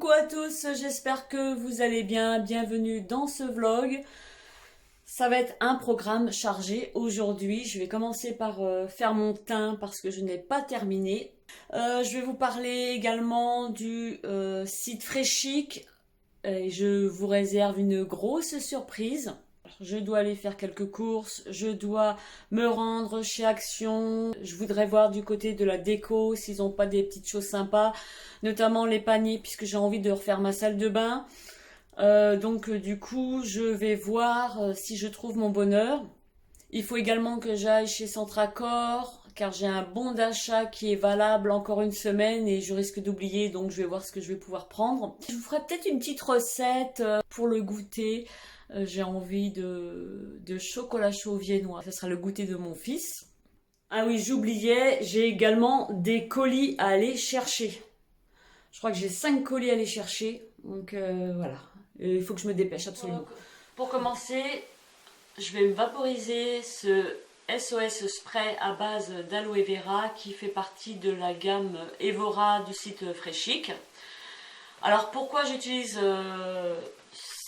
Coucou à tous, j'espère que vous allez bien, bienvenue dans ce vlog. Ça va être un programme chargé aujourd'hui. Je vais commencer par faire mon teint parce que je n'ai pas terminé. Je vais vous parler également du site Fréchic et je vous réserve une grosse surprise. Je dois aller faire quelques courses, je dois me rendre chez Action. Je voudrais voir du côté de la déco s'ils n'ont pas des petites choses sympas, notamment les paniers puisque j'ai envie de refaire ma salle de bain. Du coup, je vais voir si je trouve mon bonheur. Il faut également que j'aille chez Centracor car j'ai un bon d'achat qui est valable encore une semaine et je risque d'oublier, donc je vais voir ce que je vais pouvoir prendre. Je vous ferai peut-être une petite recette pour le goûter. J'ai envie de chocolat chaud viennois. Ce sera le goûter de mon fils. Ah oui, j'oubliais, j'ai également des colis à aller chercher. Je crois que j'ai 5 colis à aller chercher. Donc voilà, il faut que je me dépêche absolument. Pour commencer, je vais me vaporiser ce SOS Spray à base d'aloe vera qui fait partie de la gamme Evora du site Fréchic. Alors pourquoi j'utilise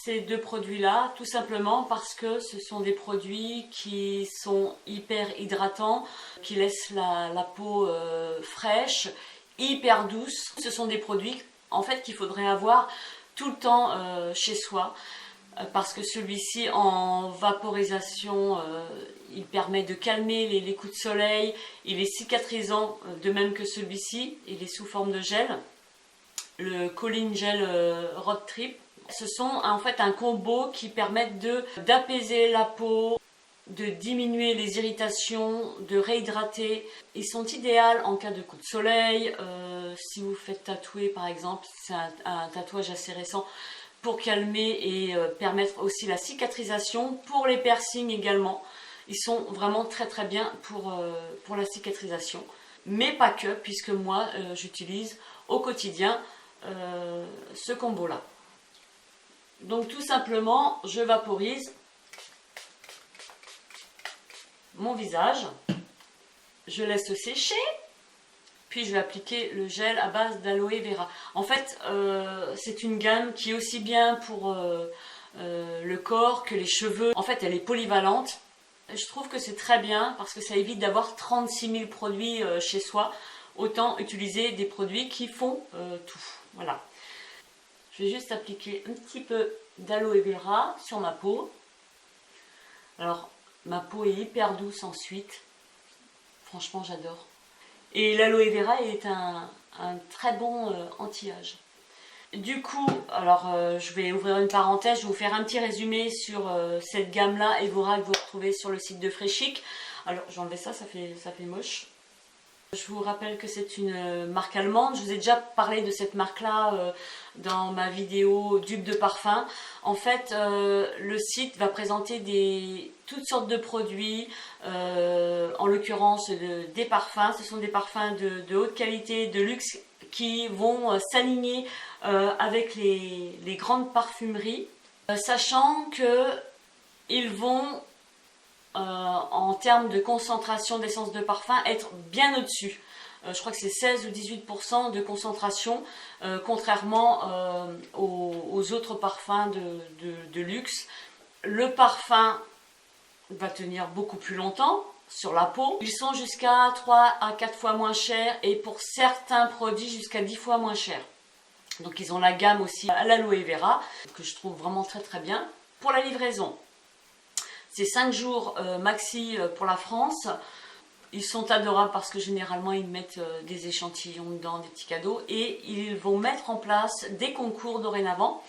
ces deux produits-là? Tout simplement parce que ce sont des produits qui sont hyper hydratants, qui laissent la peau fraîche, hyper douce. Ce sont des produits en fait qu'il faudrait avoir tout le temps chez soi. Parce que celui-ci en vaporisation, il permet de calmer les coups de soleil, il est cicatrisant de même que celui-ci, il est sous forme de gel, le Colin Gel Road Trip. Ce sont en fait un combo qui permettent d'apaiser la peau, de diminuer les irritations, de réhydrater. Ils sont idéaux en cas de coup de soleil, si vous faites tatouer par exemple, c'est un tatouage assez récent, pour calmer et permettre aussi la cicatrisation, pour les piercings également. Ils sont vraiment très très bien pour la cicatrisation, mais pas que, puisque moi j'utilise au quotidien ce combo là. Donc tout simplement je vaporise mon visage, je laisse sécher, puis je vais appliquer le gel à base d'aloe vera. En fait, c'est une gamme qui est aussi bien pour le corps que les cheveux. En fait, elle est polyvalente. Je trouve que c'est très bien parce que ça évite d'avoir 36 000 produits chez soi. Autant utiliser des produits qui font tout. Voilà. Je vais juste appliquer un petit peu d'aloe vera sur ma peau. Alors, ma peau est hyper douce ensuite. Franchement, j'adore. Et l'aloe vera est un très bon anti-âge. Du coup, alors je vais ouvrir une parenthèse, je vais vous faire un petit résumé sur cette gamme-là, Evora, que vous retrouvez sur le site de Fréchic. Alors, j'ai enlevé ça, ça fait moche. Je vous rappelle que c'est une marque allemande. Je vous ai déjà parlé de cette marque-là dans ma vidéo Dupe de parfum. En fait, le site va présenter toutes sortes de produits, en l'occurrence des parfums. Ce sont des parfums de haute qualité, de luxe, qui vont s'aligner avec les grandes parfumeries, sachant qu'ils vont en termes de concentration d'essence de parfum être bien au-dessus. Je crois que c'est 16 ou 18% de concentration, contrairement aux autres parfums de luxe. Le parfum va tenir beaucoup plus longtemps sur la peau. Ils sont jusqu'à 3 à 4 fois moins chers et pour certains produits jusqu'à 10 fois moins chers. Donc ils ont la gamme aussi à l'aloe vera que je trouve vraiment très très bien. Pour la livraison, c'est 5 jours maxi pour la France. Ils sont adorables parce que généralement ils mettent des échantillons dedans, des petits cadeaux. Et ils vont mettre en place des concours dorénavant.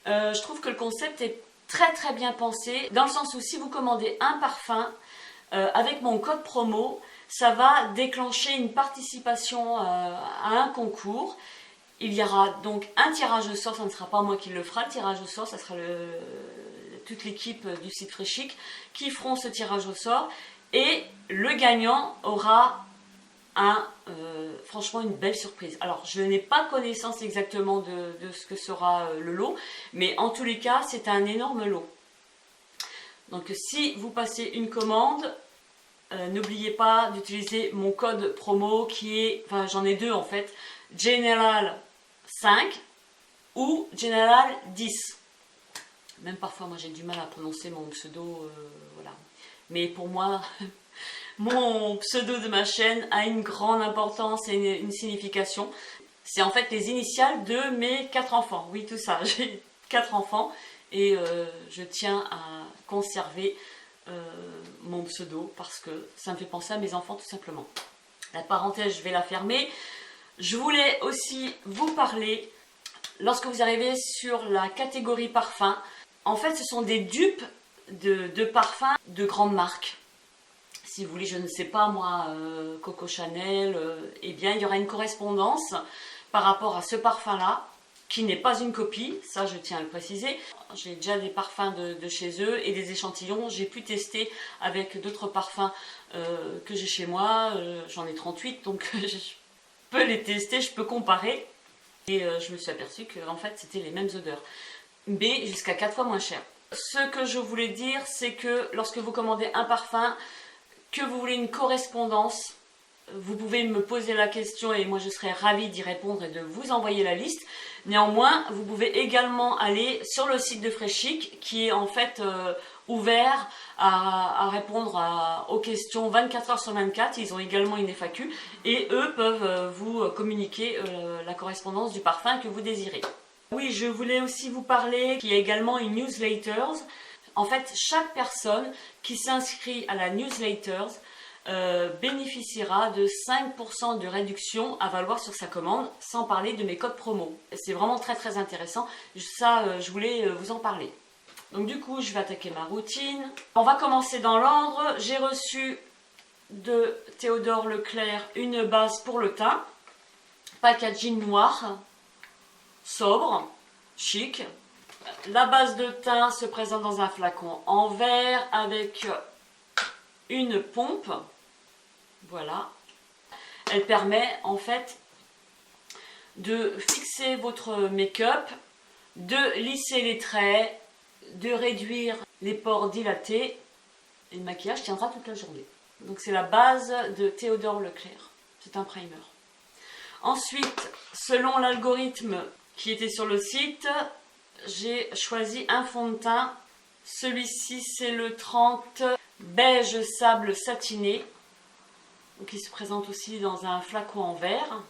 Je trouve que le concept est très très bien pensé. Dans le sens où si vous commandez un parfum avec mon code promo, ça va déclencher une participation à un concours. Il y aura donc un tirage au sort, ça ne sera pas moi qui le fera, le tirage au sort, ça sera toute l'équipe du site Fréchic qui feront ce tirage au sort et le gagnant aura franchement une belle surprise. Alors je n'ai pas connaissance exactement de ce que sera le lot, mais en tous les cas c'est un énorme lot. Donc si vous passez une commande, n'oubliez pas d'utiliser mon code promo qui est, enfin j'en ai deux en fait, General 5 ou General 10. Même parfois, moi j'ai du mal à prononcer mon pseudo, voilà. Mais pour moi, mon pseudo de ma chaîne a une grande importance et une signification. C'est en fait les initiales de mes 4 enfants. Oui, tout ça, j'ai 4 enfants et je tiens à conserver mon pseudo parce que ça me fait penser à mes enfants tout simplement. La parenthèse, je vais la fermer. Je voulais aussi vous parler, lorsque vous arrivez sur la catégorie parfum, en fait ce sont des dupes de parfums de grandes marques. Si vous voulez, je ne sais pas moi, Coco Chanel, eh bien il y aura une correspondance par rapport à ce parfum-là, qui n'est pas une copie, ça je tiens à le préciser. J'ai déjà des parfums de chez eux et des échantillons, j'ai pu tester avec d'autres parfums que j'ai chez moi, j'en ai 38, donc je peux les tester, je peux comparer. Et je me suis aperçue que en fait c'était les mêmes odeurs, mais jusqu'à 4 fois moins cher. Ce que je voulais dire, c'est que lorsque vous commandez un parfum, que vous voulez une correspondance, vous pouvez me poser la question et moi je serai ravie d'y répondre et de vous envoyer la liste. Néanmoins, vous pouvez également aller sur le site de Fréchic qui est en fait ouvert à répondre aux questions 24 heures sur 24. Ils ont également une FAQ et eux peuvent vous communiquer la correspondance du parfum que vous désirez. Oui, je voulais aussi vous parler qu'il y a également une newsletter. En fait, chaque personne qui s'inscrit à la newsletter bénéficiera de 5% de réduction à valoir sur sa commande, sans parler de mes codes promo. C'est vraiment très très intéressant. Ça, je voulais vous en parler. Donc du coup, je vais attaquer ma routine. On va commencer dans l'ordre. J'ai reçu de Théodore Leclerc une base pour le teint. Packaging noir, sobre, chic. La base de teint se présente dans un flacon en verre avec une pompe. Voilà. Elle permet en fait de fixer votre make-up, de lisser les traits, de réduire les pores dilatés et le maquillage tiendra toute la journée. Donc c'est la base de Théodore Leclerc. C'est un primer. Ensuite, selon l'algorithme qui était sur le site, j'ai choisi un fond de teint. Celui-ci c'est le 30 beige sable satiné. Donc il se présente aussi dans un flacon en verre.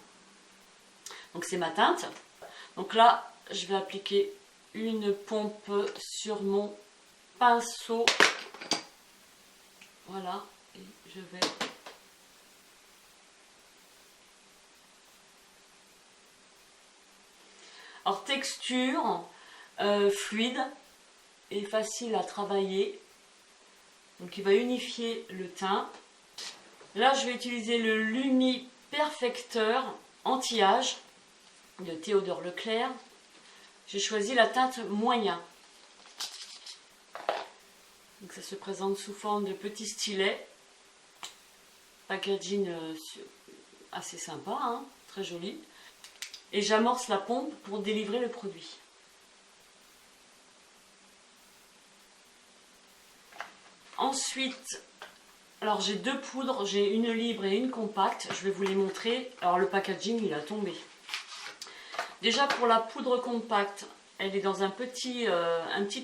Donc c'est ma teinte. Donc là, je vais appliquer une pompe sur mon pinceau. Voilà, et je vais alors texture fluide et facile à travailler. Donc il va unifier le teint. Là, je vais utiliser le Lumi Perfecteur anti-âge de Théodore Leclerc. J'ai choisi la teinte moyen. Donc ça se présente sous forme de petits stylets. Packaging assez sympa, hein, très joli. Et j'amorce la pompe pour délivrer le produit. Ensuite, alors j'ai deux poudres, j'ai une libre et une compacte, je vais vous les montrer. Alors le packaging il a tombé. Déjà pour la poudre compacte, elle est dans un petit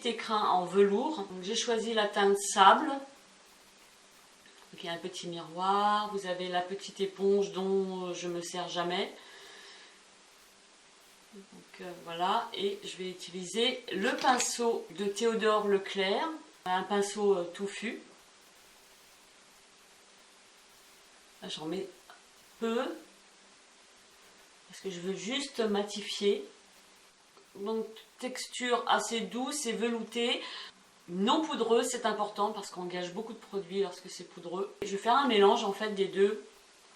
écrin en velours. J'ai choisi la teinte sable. Donc, il y a un petit miroir, vous avez la petite éponge dont je ne me sers jamais. Donc voilà, et je vais utiliser le pinceau de Théodore Leclerc, un pinceau touffu. J'en mets peu parce que je veux juste matifier. Donc texture assez douce et veloutée, non poudreuse, c'est important parce qu'on gâche beaucoup de produits lorsque c'est poudreux. Je vais faire un mélange en fait des deux,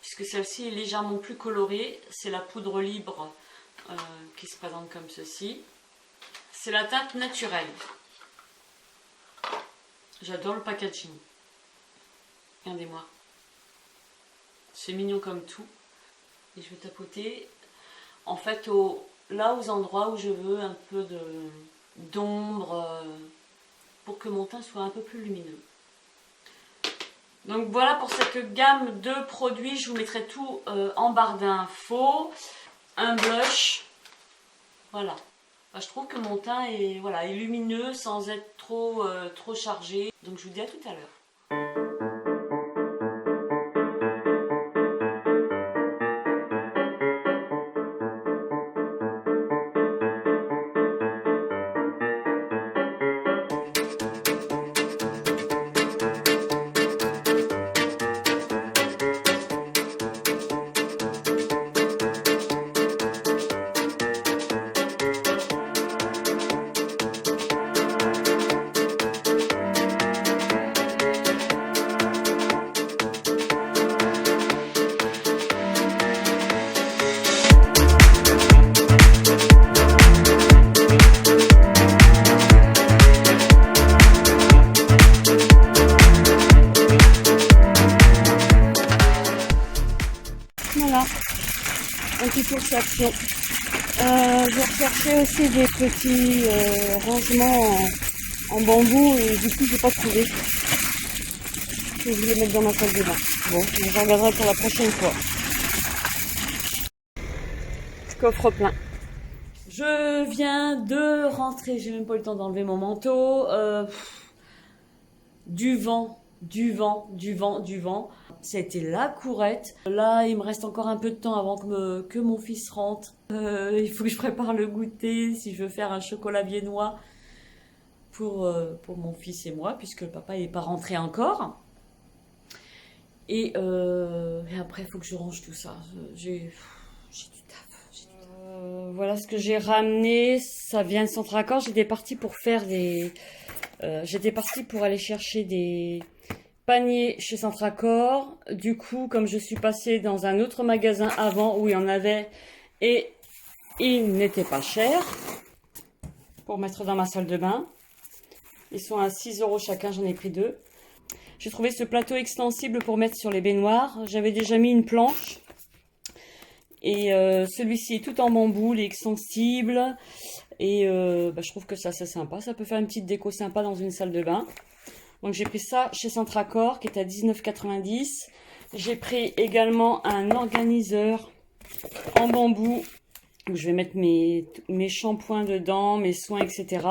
puisque celle-ci est légèrement plus colorée. C'est la poudre libre qui se présente comme ceci. C'est la teinte naturelle. J'adore le packaging. Regardez-moi. C'est mignon comme tout. Et je vais tapoter en fait là aux endroits où je veux un peu d'ombre pour que mon teint soit un peu plus lumineux. Donc voilà pour cette gamme de produits. Je vous mettrai tout en barre d'infos. Un blush. Voilà. Enfin, je trouve que mon teint est, voilà, est lumineux sans être trop chargé. Donc je vous dis à tout à l'heure. Voilà, un petit tour d'action. Je recherchais aussi des petits rangements en bambou et du coup j'ai pas trouvé. Je voulais mettre dans ma salle de bain. Bon, je regarderai pour la prochaine fois. Coffre plein. Je viens de rentrer, j'ai même pas eu le temps d'enlever mon manteau. Du vent, du vent, du vent, du vent. Ça a été la courette. Là, il me reste encore un peu de temps avant que mon fils rentre. Il faut que je prépare le goûter si je veux faire un chocolat viennois pour mon fils et moi, puisque le papa n'est pas rentré encore. Et après, il faut que je range tout ça. J'ai du taf. Voilà ce que j'ai ramené. Ça vient de Centracor. J'étais partie pour faire j'étais partie pour aller chercher des paniers chez Centracor. Du coup, comme je suis passée dans un autre magasin avant où il y en avait et ils n'étaient pas chers pour mettre dans ma salle de bain. Ils sont à 6 € chacun, j'en ai pris 2. J'ai trouvé ce plateau extensible pour mettre sur les baignoires. J'avais déjà mis une planche. Et celui-ci est tout en bambou, il est extensible. Et je trouve que ça c'est sympa. Ça peut faire une petite déco sympa dans une salle de bain. Donc j'ai pris ça chez Centracor qui est à 19,90 €. J'ai pris également un organiseur en bambou où je vais mettre mes shampoings dedans, mes soins, etc.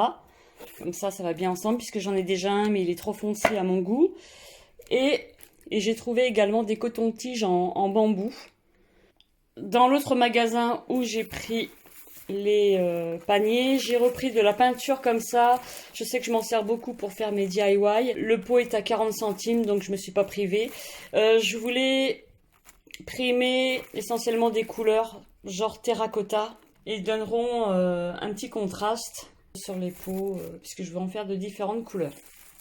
Comme ça va bien ensemble puisque j'en ai déjà un mais il est trop foncé à mon goût. Et j'ai trouvé également des cotons-tiges en bambou. Dans l'autre magasin où j'ai pris les paniers, j'ai repris de la peinture comme ça. Je sais que je m'en sers beaucoup pour faire mes DIY. Le pot est à 40 centimes, donc je me suis pas privée. Je voulais primer essentiellement des couleurs genre terracotta. Ils donneront un petit contraste sur les pots, puisque je vais en faire de différentes couleurs.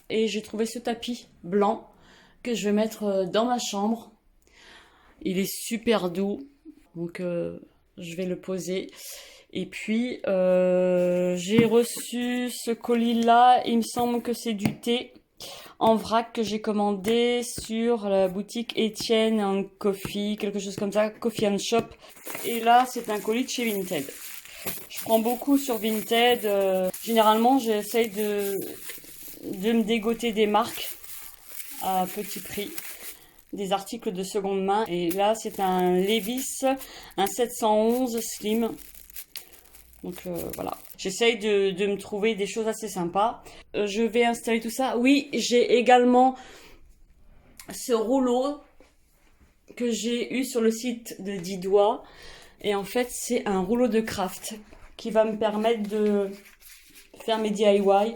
Et j'ai trouvé ce tapis blanc que je vais mettre dans ma chambre. Il est super doux. Donc je vais le poser. Et puis j'ai reçu ce colis là. Il me semble que c'est du thé en vrac que j'ai commandé sur la boutique Etienne and Coffee, quelque chose comme ça, Coffee and Shop. Et là c'est un colis de chez Vinted. Je prends beaucoup sur Vinted. Généralement j'essaye de me dégoter des marques à petit prix. Des articles de seconde main. Et là, c'est un Levi's, un 711 Slim. Donc voilà. J'essaye de me trouver des choses assez sympas. Je vais installer tout ça. Oui, j'ai également ce rouleau que j'ai eu sur le site de Didois. Et en fait, c'est un rouleau de craft qui va me permettre de faire mes DIY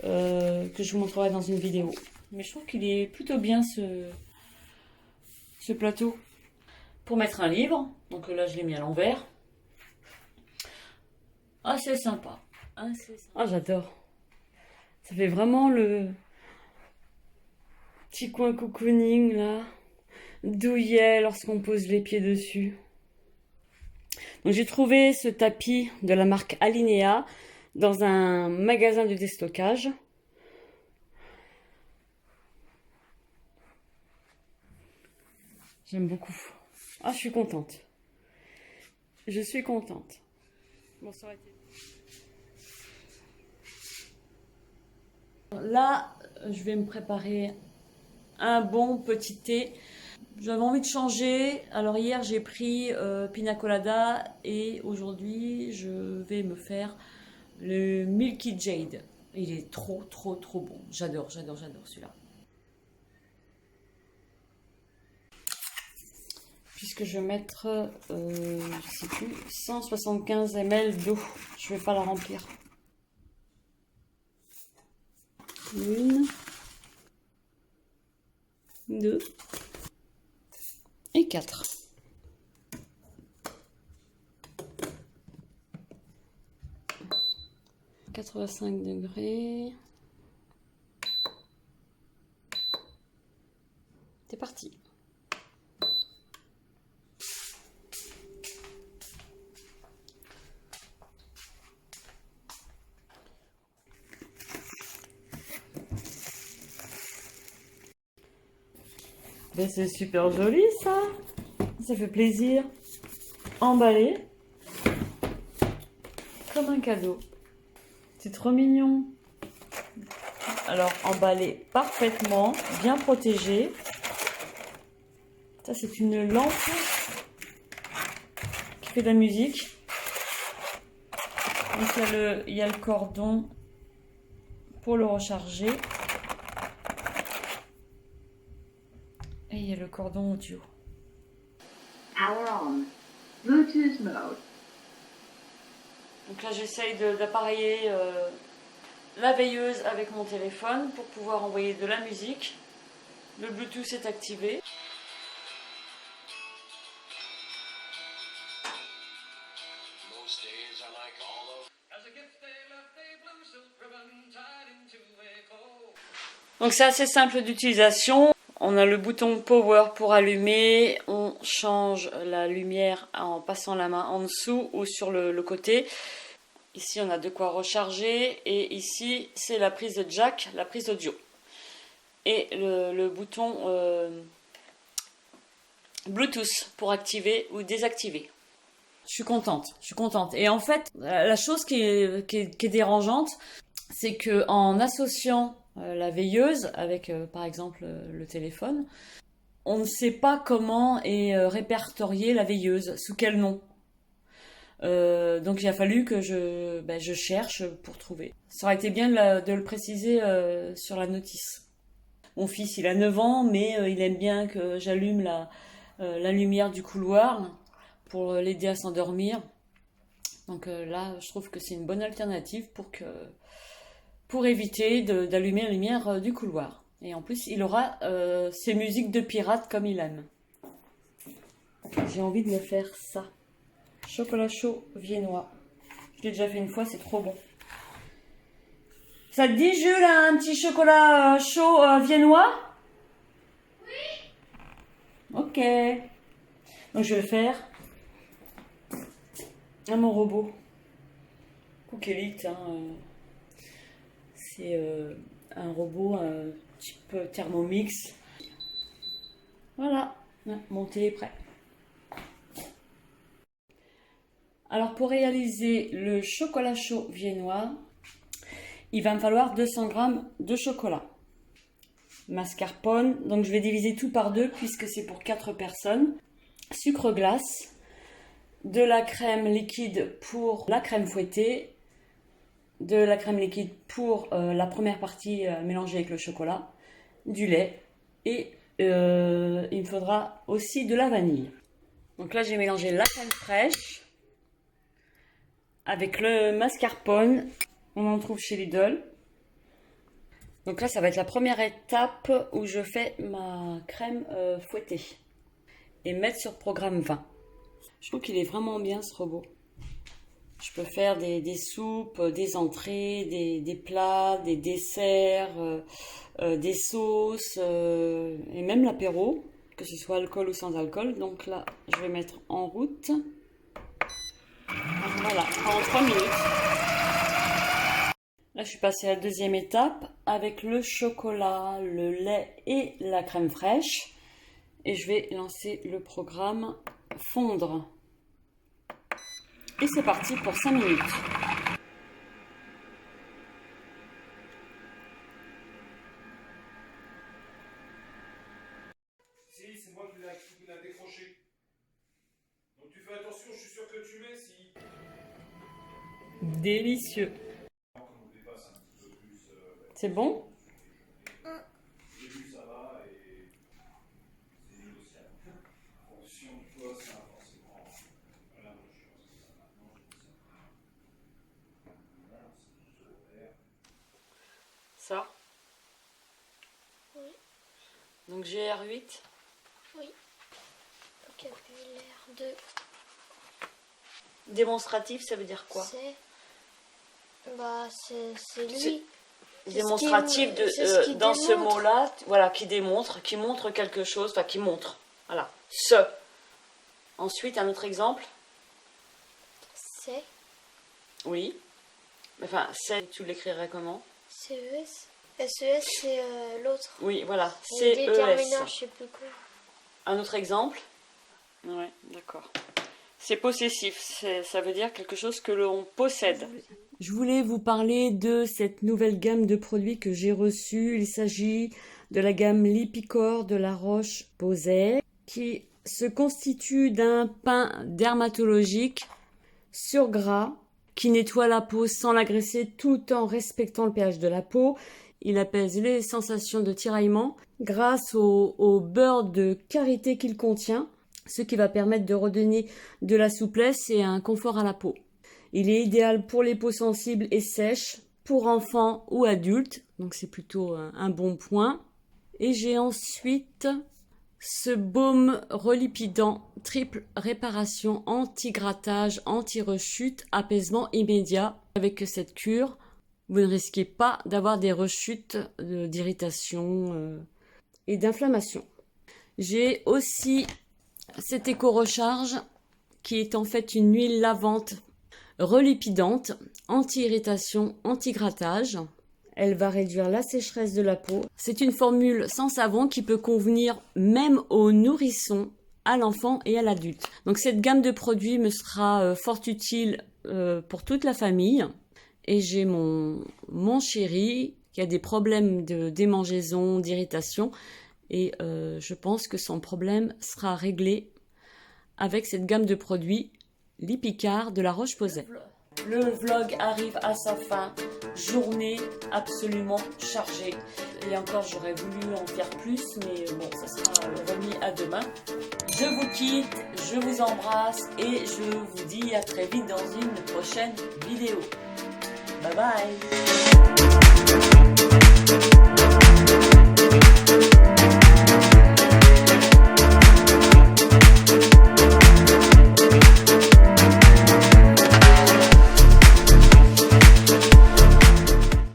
que je vous montrerai dans une vidéo. Mais je trouve qu'il est plutôt bien ce plateau pour mettre un livre. Donc là je l'ai mis à l'envers. Ah c'est sympa. Ah j'adore. Ça fait vraiment le petit coin cocooning là, douillet lorsqu'on pose les pieds dessus. Donc j'ai trouvé ce tapis de la marque Alinea dans un magasin de déstockage. J'aime beaucoup. Ah, je suis contente. Je suis contente. Bon, ça aurait été... Là, je vais me préparer un bon petit thé. J'avais envie de changer. Alors hier, j'ai pris pina colada et aujourd'hui, je vais me faire le Milky Jade. Il est trop bon. J'adore celui-là. Puisque je vais mettre, je sais plus, 175 ml d'eau. Je vais pas la remplir. 1, 2 et 4. « 85 degrés. C'est parti. Ben, c'est super joli ça. Ça fait plaisir. Emballé comme un cadeau. C'est trop mignon. Alors emballé parfaitement, bien protégé. Ça c'est une lampe qui fait de la musique. Donc il y a le cordon pour le recharger. Et il y a le cordon audio. Power on. Bluetooth mode. Donc là j'essaye d'appareiller la veilleuse avec mon téléphone pour pouvoir envoyer de la musique. Le Bluetooth est activé. Donc c'est assez simple d'utilisation. On a le bouton Power pour allumer. On change la lumière en passant la main en dessous ou sur le côté. Ici on a de quoi recharger. Et ici c'est la prise de jack, la prise audio. Et le bouton Bluetooth pour activer ou désactiver. Je suis contente. Et en fait, la chose qui est dérangeante, c'est que en associant la veilleuse avec par exemple le téléphone, on ne sait pas comment est répertoriée la veilleuse, sous quel nom. Donc il a fallu que je cherche pour trouver. Ça aurait été bien de le préciser sur la notice. Mon fils il a 9 ans, mais il aime bien que j'allume la lumière du couloir pour l'aider à s'endormir. Donc là je trouve que c'est une bonne alternative pour éviter d'allumer la lumière du couloir. Et en plus, il aura ses musiques de pirate comme il aime. J'ai envie de me faire ça. Chocolat chaud viennois. Je l'ai déjà fait une fois, c'est trop bon. Ça te dit, Jules, un petit chocolat chaud viennois? Oui. Ok. Donc je vais le faire à mon robot. Cookelite, hein, c'est un robot type Thermomix. Voilà, mon thé est prêt. Alors pour réaliser le chocolat chaud viennois, il va me falloir 200 g de chocolat. Mascarpone, donc je vais diviser tout par 2 puisque c'est pour 4 personnes. Sucre glace, de la crème liquide pour la crème fouettée, de la crème liquide pour la première partie mélangée avec le chocolat, du lait et il me faudra aussi de la vanille. Donc là j'ai mélangé la crème fraîche avec le mascarpone, on en trouve chez Lidl. Donc là ça va être la première étape où je fais ma crème fouettée et mettre sur programme 20. Je trouve qu'il est vraiment bien ce robot. Je peux faire des soupes, des entrées, des plats, des desserts, des sauces et même l'apéro, que ce soit alcool ou sans alcool. Donc là, je vais mettre en route. Voilà, en 3 minutes. Là, je suis passée à la deuxième étape avec le chocolat, le lait et la crème fraîche. Et je vais lancer le programme fondre. Et c'est parti pour 5 minutes. Si, c'est moi qui l'a décroché. Donc tu fais attention, je suis sûr que tu mets si. Délicieux. C'est bon? Au début, ça va et c'est négociable. En fonction du poids, c'est pas forcément la même chose. Maintenant, je dis ça. Voilà, c'est plutôt vert. Ça? Oui. Donc GR8. Oui. Vocabulaire de Démonstratif, ça veut dire quoi? c'est lui. Démonstratif dans ce mot-là, voilà, qui montre quelque chose, enfin qui montre. Voilà. Ce. Ensuite, un autre exemple. C'est. Oui. Enfin, c'est, tu l'écrirais comment? CES. SES, c'est l'autre. Oui, voilà. Le déterminant, CES. je sais plus quoi. Un autre exemple. Ouais, d'accord. C'est possessif, ça veut dire quelque chose que l'on possède. Je voulais vous parler de cette nouvelle gamme de produits que j'ai reçue. Il s'agit de la gamme Lipicor de La Roche-Posay, qui se constitue d'un pain dermatologique sur gras qui nettoie la peau sans l'agresser tout en respectant le pH de la peau. Il apaise les sensations de tiraillement grâce au beurre de karité qu'il contient, ce qui va permettre de redonner de la souplesse et un confort à la peau. Il est idéal pour les peaux sensibles et sèches, pour enfants ou adultes, donc c'est plutôt un bon point. Et j'ai ensuite ce baume relipidant, triple réparation, anti-grattage, anti-rechute, apaisement immédiat. Avec cette cure, vous ne risquez pas d'avoir des rechutes d'irritation et d'inflammation. J'ai aussi cette éco-recharge qui est en fait une huile lavante relipidante, anti-irritation, anti-grattage. Elle va réduire la sécheresse de la peau. C'est une formule sans savon qui peut convenir même aux nourrissons, à l'enfant et à l'adulte. Donc cette gamme de produits me sera fort utile pour toute la famille. Et j'ai mon chéri qui a des problèmes de démangeaison, d'irritation. Et je pense que son problème sera réglé avec cette gamme de produits Lipicor de La Roche-Posay. Le vlog arrive à sa fin. Journée absolument chargée. Et encore, j'aurais voulu en faire plus, mais bon, ça sera remis à demain. Je vous quitte, je vous embrasse et je vous dis à très vite dans une prochaine vidéo. Bye bye.